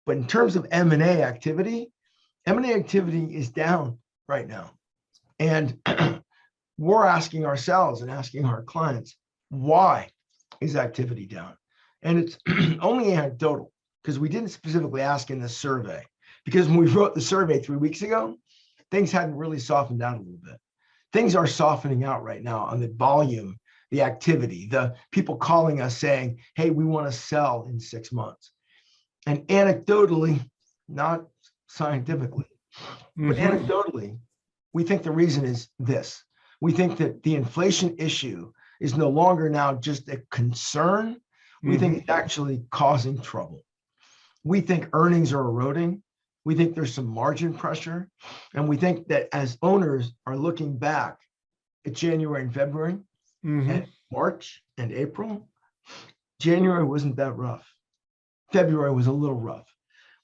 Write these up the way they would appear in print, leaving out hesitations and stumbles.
But in terms of M&A activity is down right now. And we're asking ourselves and asking our clients, why is activity down? And it's only anecdotal, because we didn't specifically ask in this survey. Because when we wrote the survey 3 weeks ago, things hadn't really softened down a little bit. Things are softening out right now on the volume, the activity, the people calling us saying, hey, we want to sell in 6 months. And anecdotally, not scientifically, but anecdotally, we think the reason is this. We think that the inflation issue is no longer now just a concern. We think it's actually causing trouble. We think earnings are eroding. We think there's some margin pressure. And we think that as owners are looking back at January and February, and March and April, January wasn't that rough. February was a little rough.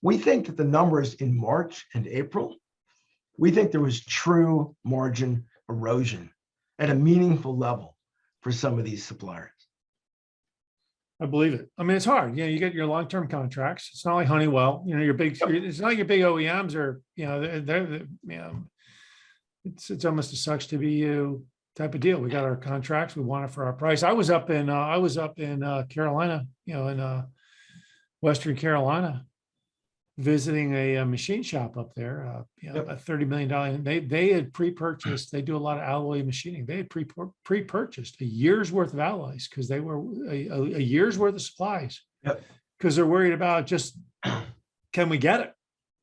We think that the numbers in March and April, we think there was true margin erosion at a meaningful level for some of these suppliers. I believe it. I mean, it's hard. You get your long-term contracts. It's not like Honeywell, your big, it's not like your big OEMs are, it's almost a sucks to be you type of deal. We got our contracts. We want it for our price. I was up in Carolina, in Western Carolina, visiting a machine shop up there, a $30 million. They had pre-purchased, they do a lot of alloy machining. They had pre-purchased a year's worth of alloys because they were a year's worth of supplies. Because they're worried about just, can we get it?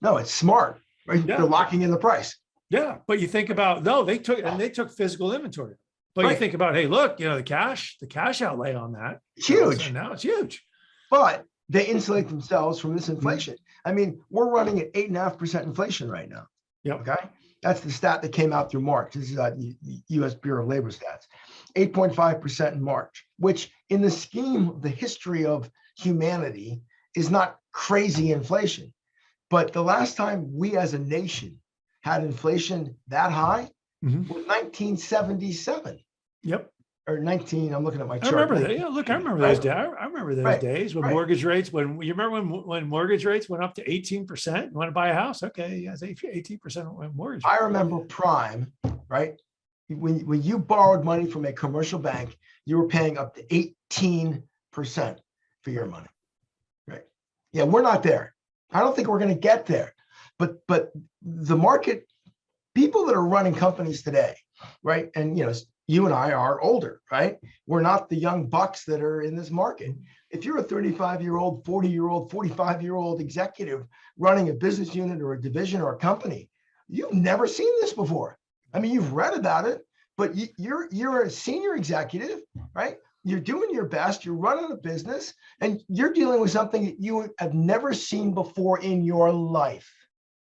No, it's smart, right? They're locking in the price. Yeah. But you think about, no, they took physical inventory. But you think about, hey, look, the cash outlay on that. It's huge. And now it's huge. But they insulate themselves from this inflation. I mean, we're running at 8.5% inflation right now. Okay. That's the stat that came out through March. This is the U.S. Bureau of Labor stats. 8.5% in March, which in the scheme of the history of humanity is not crazy inflation. But the last time we as a nation had inflation that high was 1977. Or 19, I'm looking at my chart. I remember that. Yeah, look, I remember those days. I remember those days when mortgage rates, when you remember when mortgage rates went up to 18%, you want to buy a house? Okay, yeah, 18% mortgage. I remember prime, right? When you borrowed money from a commercial bank, you were paying up to 18% for your money, right? Yeah, we're not there. I don't think we're going to get there. But the market, people that are running companies today, right? And you and I are older, right? We're not the young bucks that are in this market. If you're a 35-year-old, 40-year-old, 45-year-old executive running a business unit or a division or a company, you've never seen this before. I mean, you've read about it, but you're a senior executive, right? You're doing your best, you're running a business, and you're dealing with something that you have never seen before in your life.